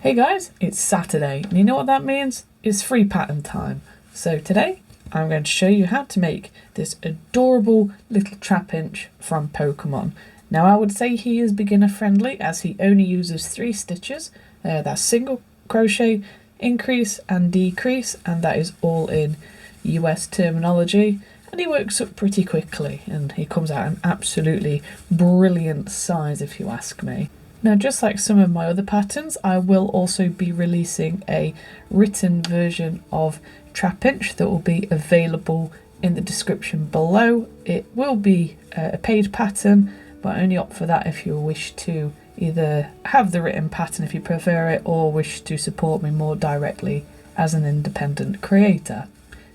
Hey guys, it's Saturday, and you know what that means? It's free pattern time. So today, I'm going to show you how to make this adorable little Trapinch from Pokemon. Now I would say he is beginner friendly as he only uses 3 stitches. That's single crochet, increase and decrease, and that is all in US terminology. And he works up pretty quickly, and he comes out an absolutely brilliant size if you ask me. Now, just like some of my other patterns, I will also be releasing a written version of Trapinch that will be available in the description below. It will be a paid pattern, but I only opt for that if you wish to either have the written pattern if you prefer it, or wish to support me more directly as an independent creator.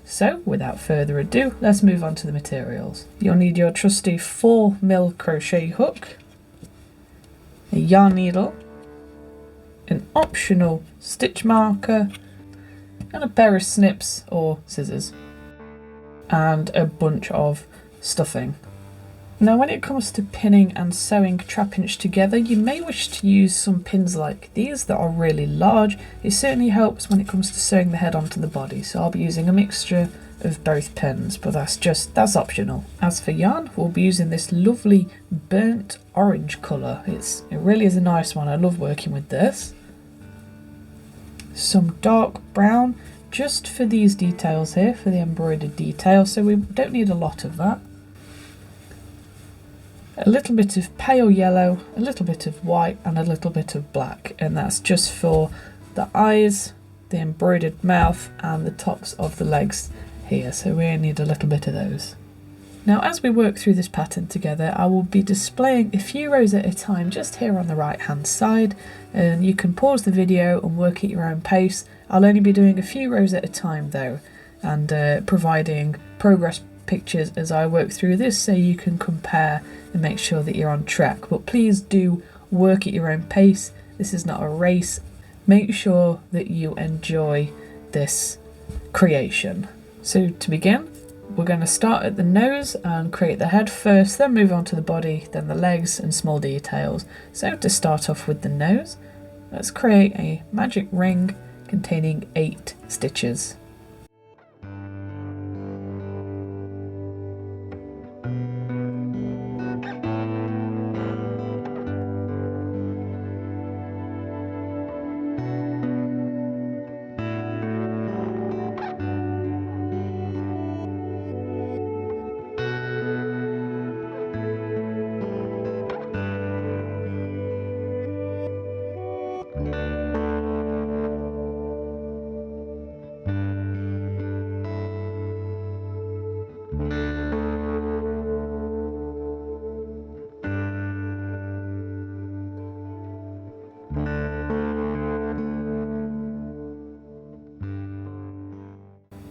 So, without further ado, let's move on to the materials. You'll need your trusty 4mm crochet hook, a yarn needle, an optional stitch marker, and a pair of snips or scissors, and a bunch of stuffing. Now when it comes to pinning and sewing Trapinch together, you may wish to use some pins like these that are really large. It certainly helps when it comes to sewing the head onto the body, so I'll be using a mixture of both pins, but that's optional. As for yarn, we'll be using this lovely burnt orange colour. It really is a nice one. I love working with this. Some dark brown just for these details here, for the embroidered details, so we don't need a lot of that. A little bit of pale yellow, a little bit of white, and a little bit of black, and that's just for the eyes, the embroidered mouth, and the tops of the legs here, so we need a little bit of those. Now as we work through this pattern together, I will be displaying a few rows at a time just here on the right hand side, and you can pause the video and work at your own pace. I'll only be doing a few rows at a time though, and providing progress pictures as I work through this so you can compare and make sure that you're on track. But please do work at your own pace. This is not a race. Make sure that you enjoy this creation. So to begin, we're going to start at the nose and create the head first, then move on to the body, then the legs and small details. So to start off with the nose, let's create a magic ring containing 8 stitches.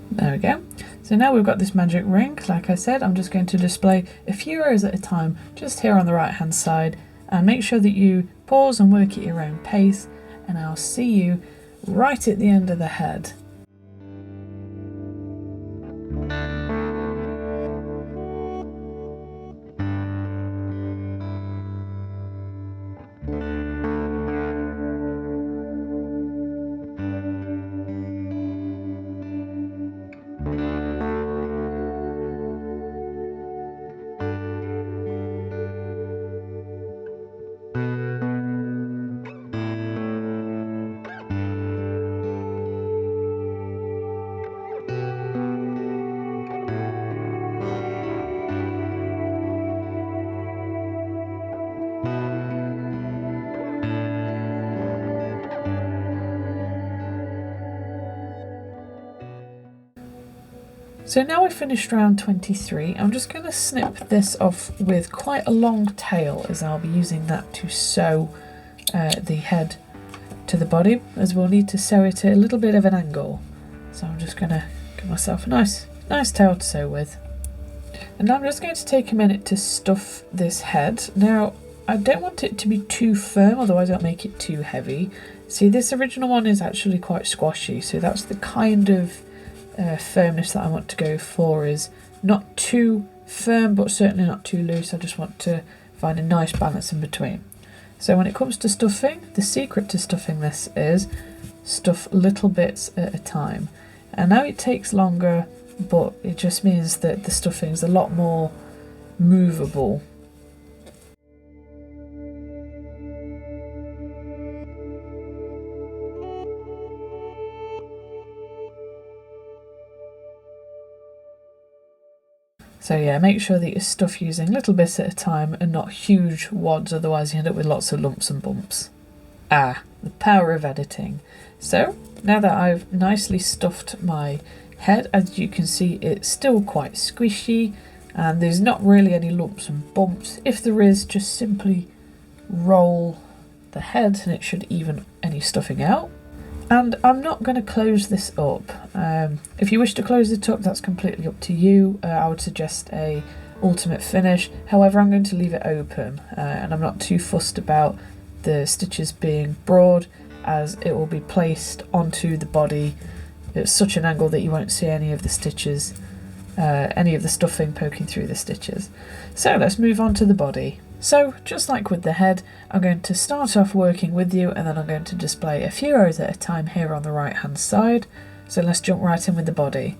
There we go. So now we've got this magic ring. Like I said, I'm just going to display a few rows at a time just here on the right hand side, and make sure that you pause and work at your own pace, and I'll see you right at the end of the head. So now we've finished round 23, I'm just going to snip this off with quite a long tail, as I'll be using that to sew the head to the body, as we'll need to sew it at a little bit of an angle. So I'm just going to give myself a nice tail to sew with. And now I'm just going to take a minute to stuff this head. Now I don't want it to be too firm, otherwise it'll make it too heavy. See, this original one is actually quite squashy, so that's the kind of firmness that I want to go for, is not too firm but certainly not too loose. I just want to find a nice balance in between. So when it comes to stuffing, the secret to stuffing this is stuff little bits at a time. And now it takes longer, but it just means that the stuffing is a lot more movable. So yeah, make sure that you stuff using little bits at a time and not huge wads, otherwise you end up with lots of lumps and bumps. Ah, the power of editing. So now that I've nicely stuffed my head, as you can see it's still quite squishy and there's not really any lumps and bumps. If there is, just simply roll the head and it should even any stuffing out. And I'm not going to close this up. If you wish to close it up, that's completely up to you. I would suggest a ultimate finish. However, I'm going to leave it open and I'm not too fussed about the stitches being broad, as it will be placed onto the body at such an angle that you won't see any of the stitches, any of the stuffing poking through the stitches. So let's move on to the body. So just like with the head, I'm going to start off working with you and then I'm going to display a few rows at a time here on the right hand side. So let's jump right in with the body.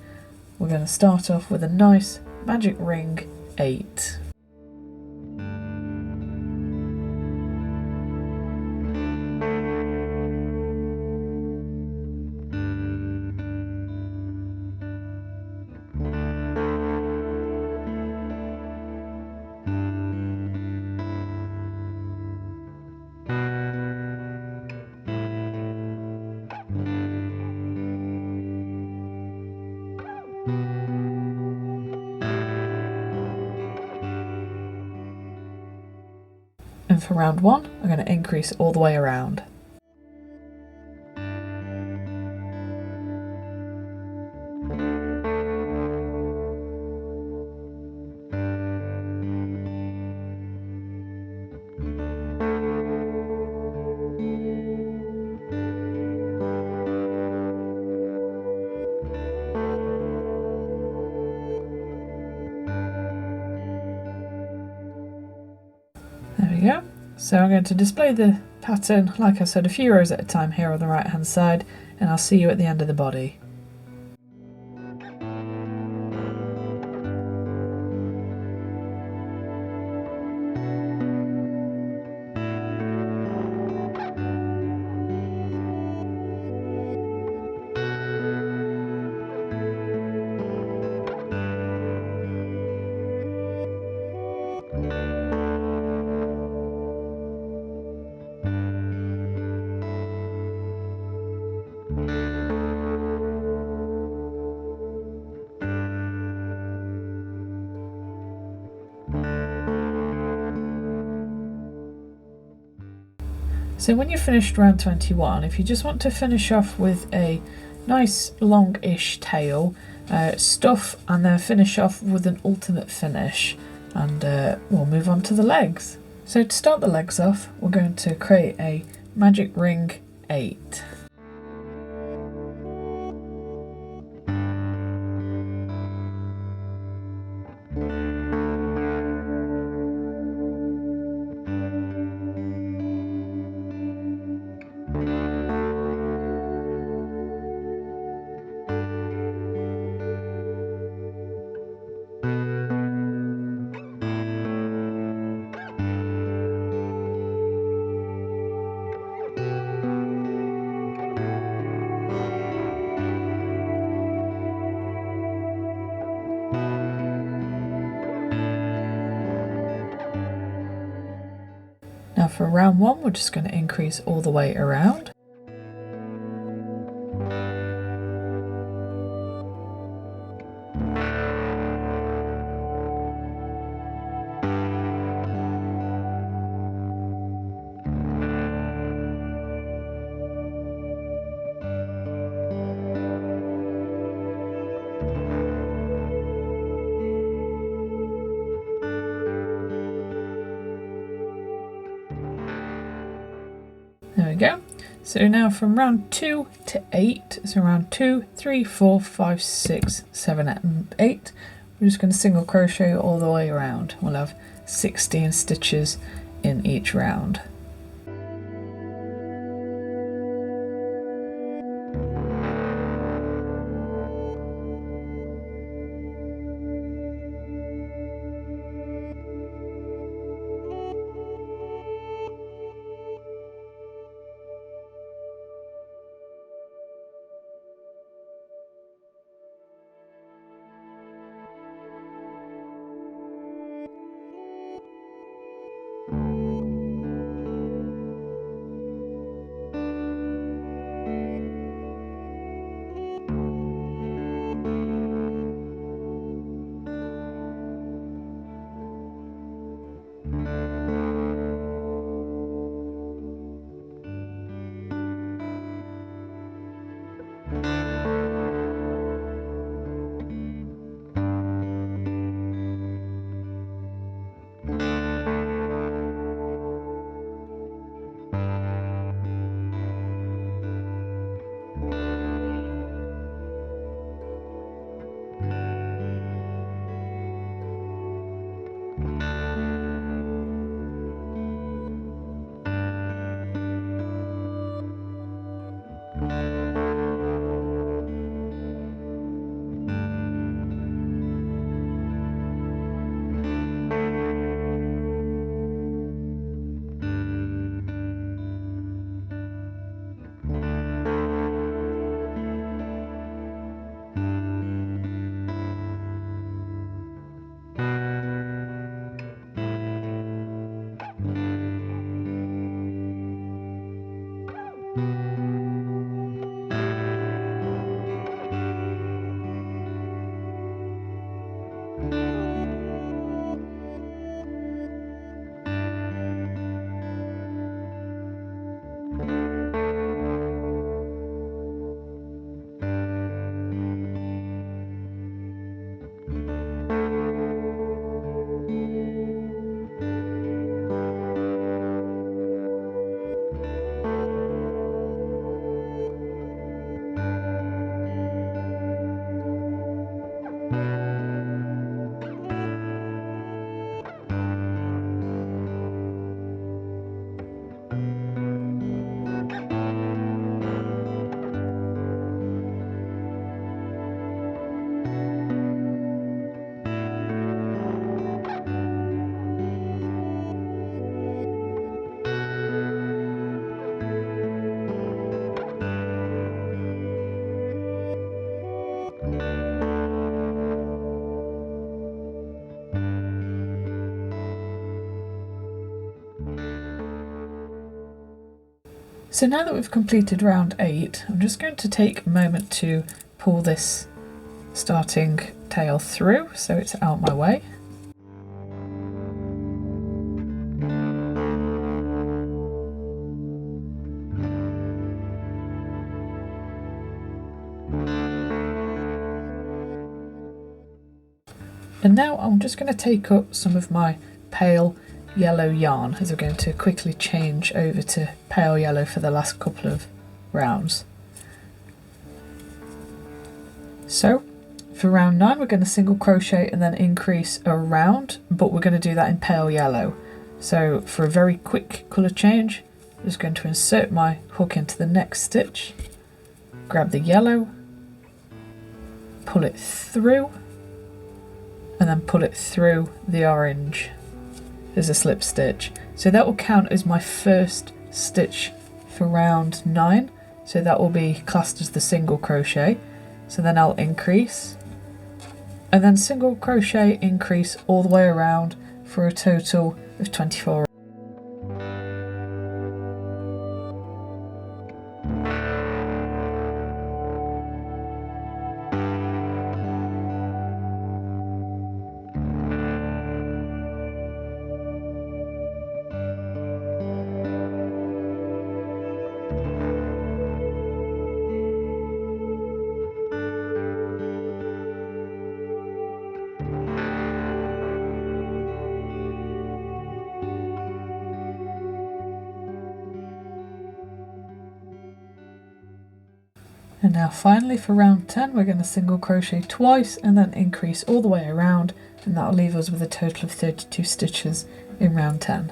We're going to start off with a nice magic ring 8. And for round 1, I'm going to increase all the way around. There we go. So I'm going to display the pattern, like I said, a few rows at a time here on the right hand side, and I'll see you at the end of the body. So when you've finished round 21, if you just want to finish off with a nice longish tail, stuff and then finish off with an ultimate finish, and we'll move on to the legs. So to start the legs off, we're going to create a magic ring 8. Now for round 1, we're just going to increase all the way around. There we go. So now from round 2 to 8, so round 2, 3, 4, 5, 6, 7 and 8, we're just going to single crochet all the way around. We'll have 16 stitches in each round. So now that we've completed round 8, I'm just going to take a moment to pull this starting tail through so it's out my way. And now I'm just going to take up some of my pale yellow yarn as we're going to quickly change over to pale yellow for the last couple of rounds. So for round 9 we're going to single crochet and then increase a round, but we're going to do that in pale yellow. So for a very quick colour change, I'm just going to insert my hook into the next stitch, grab the yellow, pull it through, and then pull it through the orange as a slip stitch. So that will count as my first stitch for round 9. So that will be classed as the single crochet. So then I'll increase and then single crochet, increase all the way around for a total of 24. And now finally for round 10 we're going to single crochet twice and then increase all the way around, and that will leave us with a total of 32 stitches in round 10.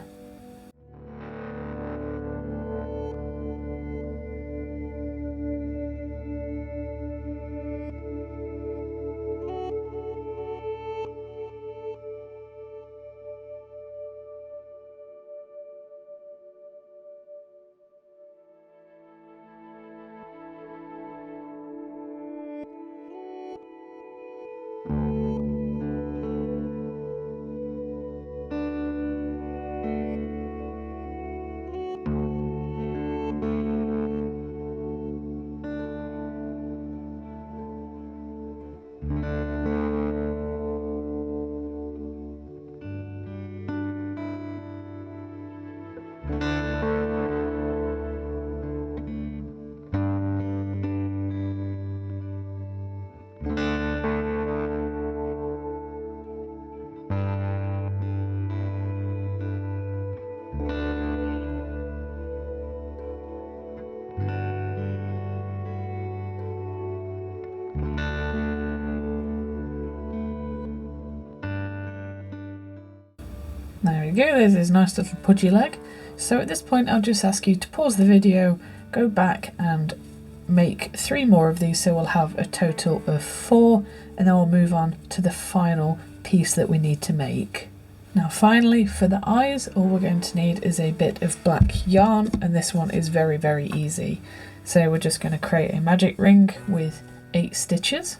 There we go, there's this nice little pudgy leg. So at this point I'll just ask you to pause the video, go back and make 3 more of these, so we'll have a total of 4, and then we'll move on to the final piece that we need to make. Now finally for the eyes, all we're going to need is a bit of black yarn, and this one is very, very easy. So we're just going to create a magic ring with 8 stitches.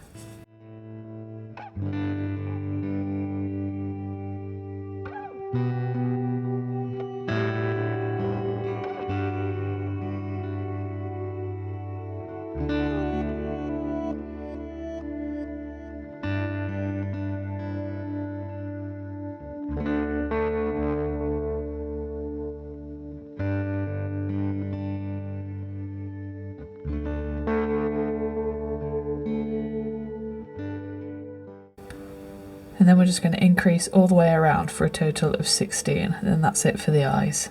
And then we're just going to increase all the way around for a total of 16, and then that's it for the eyes.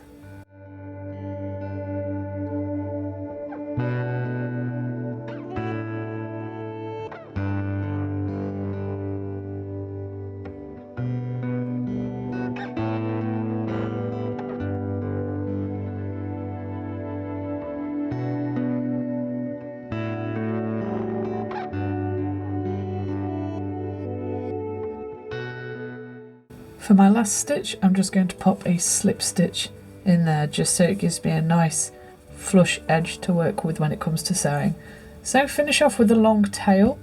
For my last stitch, I'm just going to pop a slip stitch in there just so it gives me a nice flush edge to work with when it comes to sewing. So finish off with a long tail.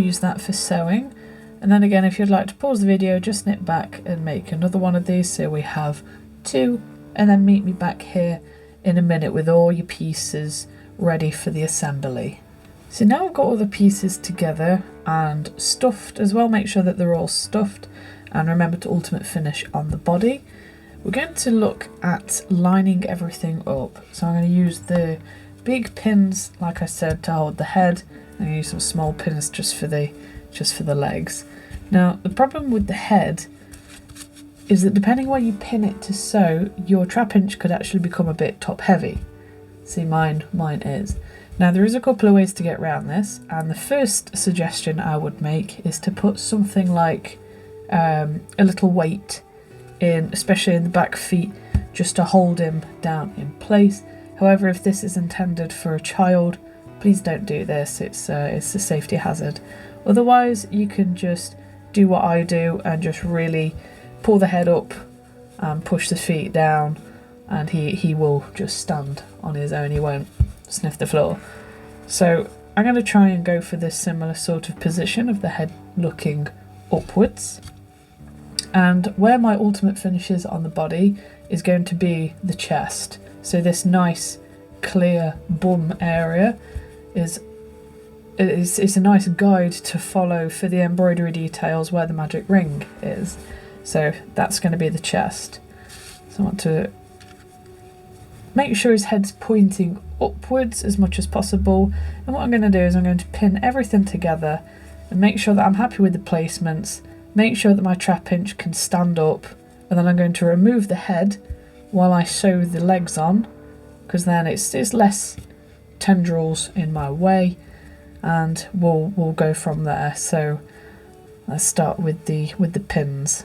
use that for sewing. And then again, if you'd like to pause the video, just snip back and make another one of these. So we have 2, and then meet me back here in a minute with all your pieces ready for the assembly. So now I've got all the pieces together and stuffed as well. Make sure that they're all stuffed, and remember to ultimate finish on the body. We're going to look at lining everything up. So I'm going to use the big pins, like I said, to hold the head, and use some small pins just for the legs. Now the problem with the head is that depending where you pin it to sew, your trapinch could actually become a bit top heavy. See, mine is. Now there is a couple of ways to get around this, and the first suggestion I would make is to put something like a little weight in, especially in the back feet, just to hold him down in place. However, if this is intended for a child, please don't do this. It's a safety hazard. Otherwise, you can just do what I do and just really pull the head up and push the feet down, and he will just stand on his own. He won't sniff the floor. So I'm going to try and go for this similar sort of position of the head looking upwards. And where my ultimate finish is on the body is going to be the chest. So this nice clear bum area is a nice guide to follow for the embroidery details where the magic ring is. So that's going to be the chest. So I want to make sure his head's pointing upwards as much as possible. And what I'm going to do is I'm going to pin everything together and make sure that I'm happy with the placements. Make sure that my trapinch can stand up, and then I'm going to remove the head while I sew the legs on, because then it's less tendrils in my way, and we'll go from there. So let's start with the pins.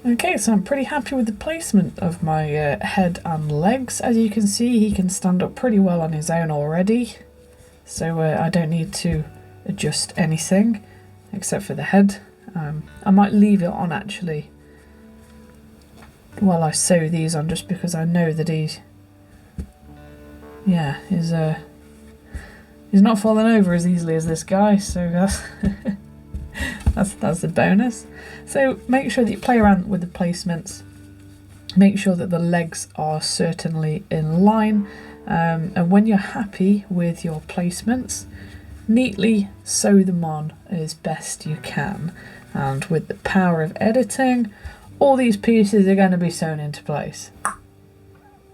Okay, so I'm pretty happy with the placement of my head and legs. As you can see, he can stand up pretty well on his own already, so I don't need to adjust anything except for the head. I might leave it on actually while I sew these on, just because I know that he's not falling over as easily as this guy, so that's a bonus. So make sure that you play around with the placements. Make sure that the legs are certainly in line, and when you're happy with your placements, neatly sew them on as best you can. And with the power of editing, all these pieces are going to be sewn into place.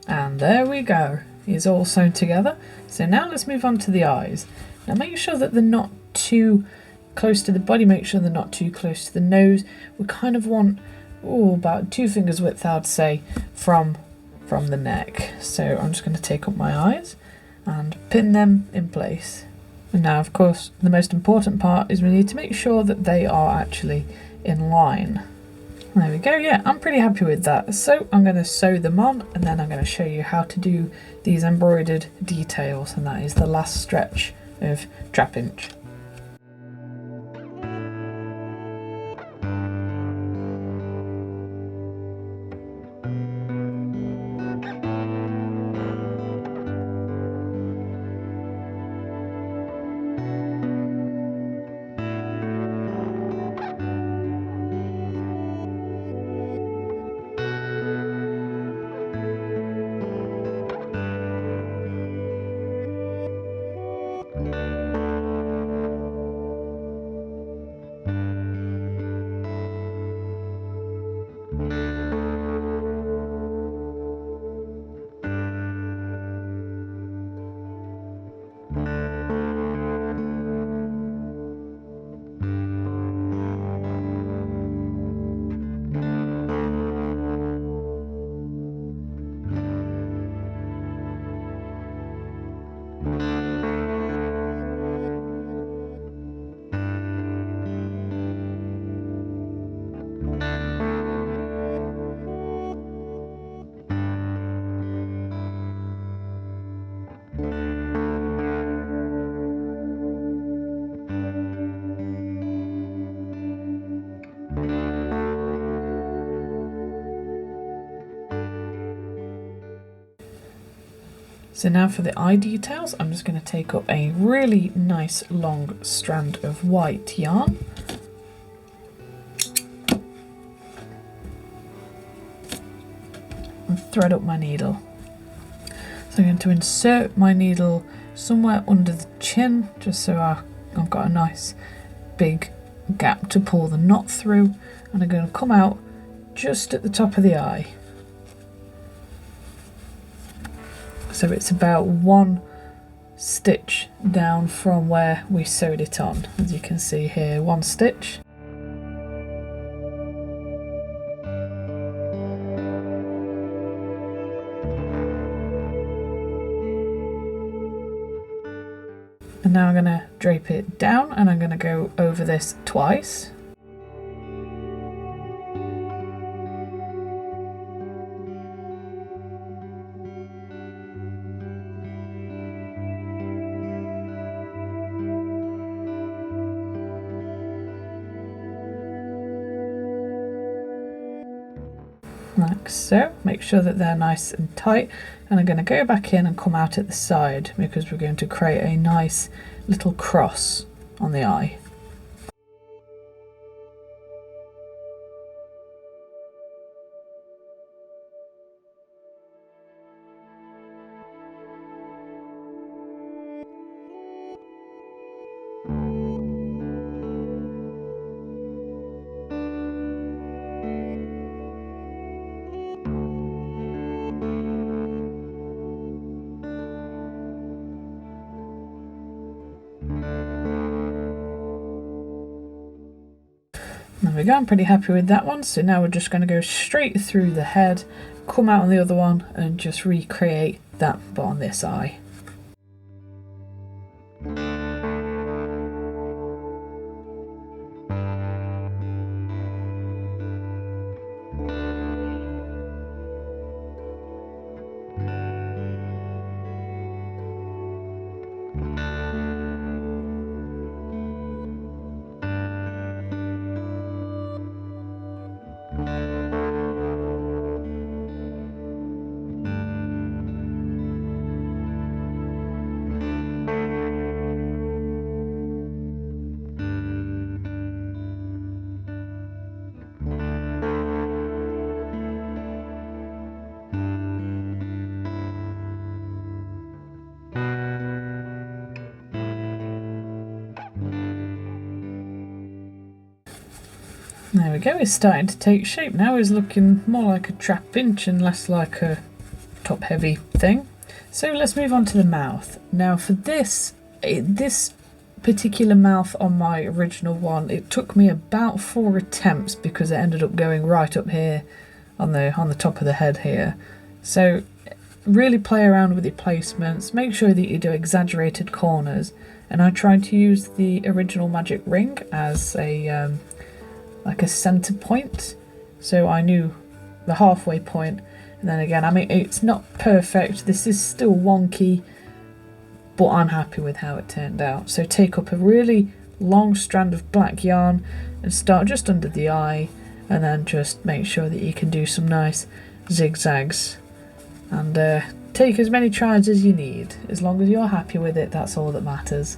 And there we go. It's all sewn together. So now let's move on to the eyes. Now make sure that they're not too close to the body. Make sure they're not too close to the nose. We kind of want about 2 fingers width, I'd say, from the neck. So I'm just going to take up my eyes and pin them in place. And now, of course, the most important part is we need to make sure that they are actually in line. There we go. Yeah, I'm pretty happy with that. So I'm going to sew them on, and then I'm going to show you how to do these embroidered details, and that is the last stretch of Trapinch. So now for the eye details, I'm just going to take up a really nice long strand of white yarn. And thread up my needle. So I'm going to insert my needle somewhere under the chin, just so I've got a nice big gap to pull the knot through, and I'm going to come out just at the top of the eye. So it's about 1 stitch down from where we sewed it on. As you can see here, 1 stitch. And now I'm going to drape it down, and I'm going to go over this twice. Like so. Make sure that they're nice and tight, and I'm going to go back in and come out at the side because we're going to create a nice little cross on the eye. There we go, I'm pretty happy with that one. So now we're just going to go straight through the head, come out on the other one, and just recreate that but on this eye. There we go, it's starting to take shape now. It's looking more like a trapinch and less like a top heavy thing. So let's move on to the mouth. Now for this particular mouth on my original one, it took me about 4 attempts because it ended up going right up here on the top of the head here. So really play around with your placements, make sure that you do exaggerated corners, and I tried to use the original magic ring as a like a center point, so I knew the halfway point. And then again, I mean, it's not perfect, this is still wonky, but I'm happy with how it turned out. So take up a really long strand of black yarn and start just under the eye, and then just make sure that you can do some nice zigzags, and take as many tries as you need. As long as you're happy with it, that's all that matters.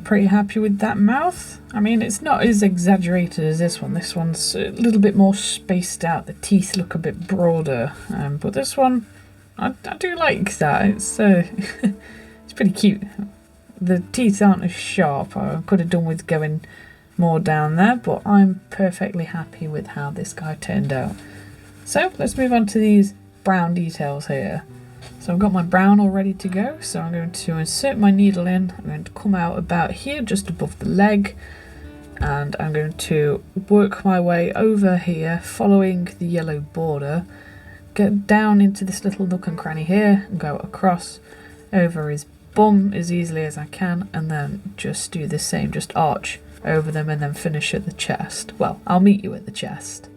pretty happy with that mouth. I mean, it's not as exaggerated as this one. This one's a little bit more spaced out. The teeth look a bit broader. But this one, I do like that. It's it's pretty cute. The teeth aren't as sharp. I could have done with going more down there, but I'm perfectly happy with how this guy turned out. So let's move on to these brown details here. So I've got my brown all ready to go, so I'm going to insert my needle in. I'm going to come out about here, just above the leg, and I'm going to work my way over here, following the yellow border, get down into this little nook and cranny here, and go across over his bum as easily as I can, and then just do the same, just arch over them and then finish at the chest. Well, I'll meet you at the chest.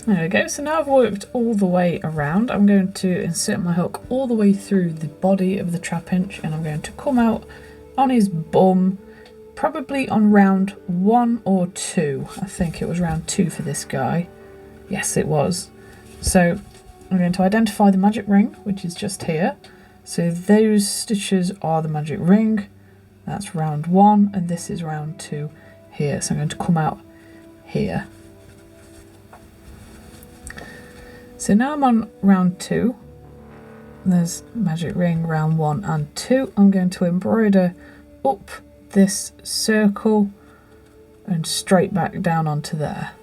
There we go, so now I've worked all the way around. I'm going to insert my hook all the way through the body of the Trapinch, and I'm going to come out on his bum, probably on round 1 or 2. I think it was round 2 for this guy. Yes, it was. So I'm going to identify the magic ring, which is just here. So those stitches are the magic ring. That's round 1, and this is round 2 here. So I'm going to come out here. So now I'm on round 2. There's magic ring round 1 and 2. I'm going to embroider up this circle and straight back down onto there.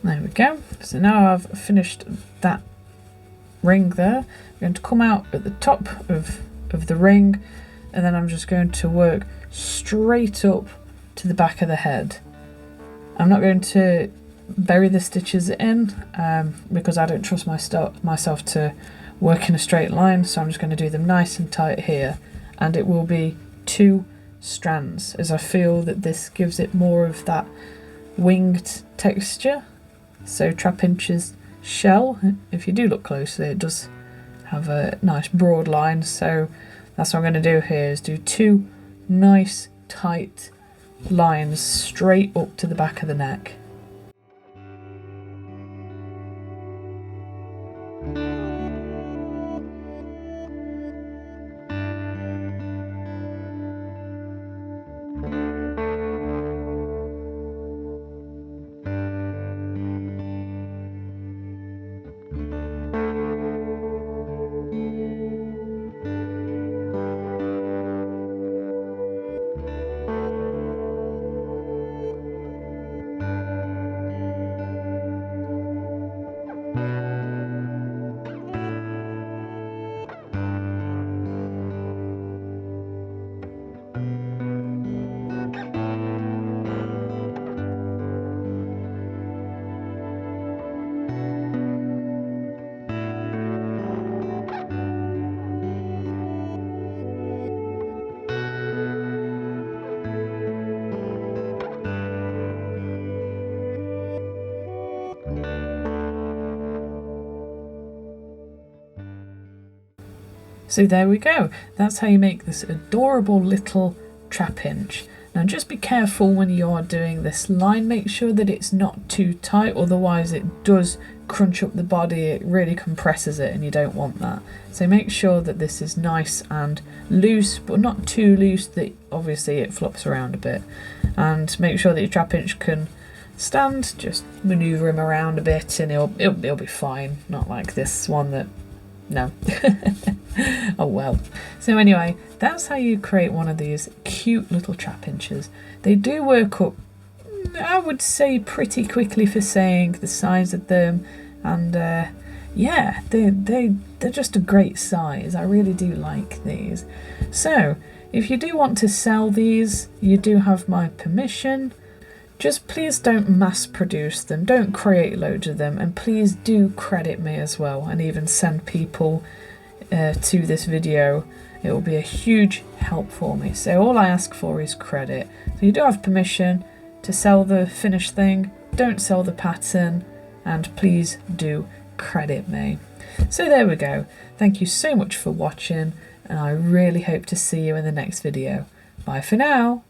There we go. So now I've finished that ring there. I'm going to come out at the top of the ring, and then I'm just going to work straight up to the back of the head. I'm not going to bury the stitches in because I don't trust myself to work in a straight line, so I'm just going to do them nice and tight here, and it will be 2 strands, as I feel that this gives it more of that winged texture. So Trapinch's shell, if you do look closely, it does have a nice broad line, so that's what I'm going to do here, is do 2 nice tight lines straight up to the back of the neck. So there we go, that's how you make this adorable little Trapinch. Now just be careful when you are doing this line, make sure that it's not too tight, otherwise it does crunch up the body, it really compresses it and you don't want that. So make sure that this is nice and loose, but not too loose that obviously it flops around a bit. And make sure that your Trapinch can stand, just manoeuvre him around a bit and it'll be fine, not like this one that, no. Oh well. So anyway, that's how you create one of these cute little Trapinches. They do work up, I would say, pretty quickly for saying the size of them, and yeah, they're just a great size. I really do like these. So if you do want to sell these, you do have my permission. Just please don't mass produce them, don't create loads of them, and please do credit me as well, and even send people to this video. It will be a huge help for me. So all I ask for is credit. So you do have permission to sell the finished thing, don't sell the pattern, and please do credit me. So there we go. Thank you so much for watching, and I really hope to see you in the next video. Bye for now.